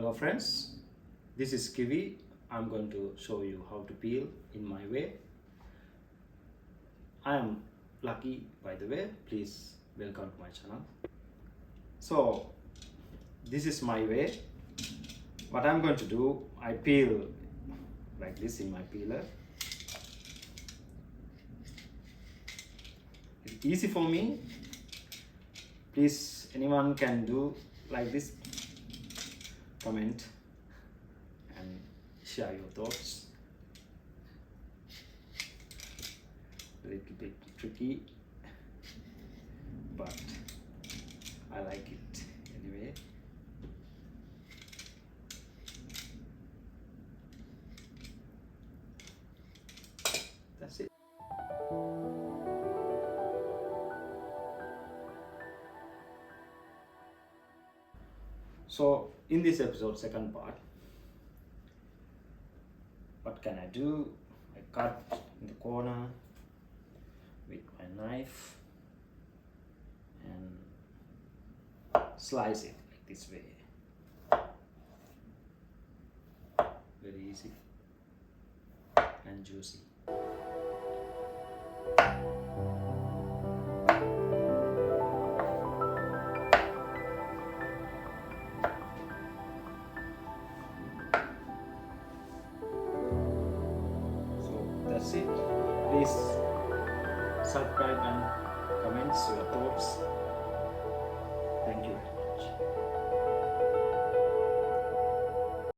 Hello friends, this is Kiwi. I'm going to show you how to peel in my way. I am Lucky, by the way. Please welcome to my channel. So this is my way. What I'm going to do, I peel like this in my peeler. It's easy for me. Please, anyone can do like this. Comment and share your thoughts. A little bit tricky, but I like it anyway. That's it. So in this episode, second part, what can I do? I cut in the corner with my knife and slice it like this way. Very easy and juicy. That's it. Please subscribe and comment your thoughts. Thank you.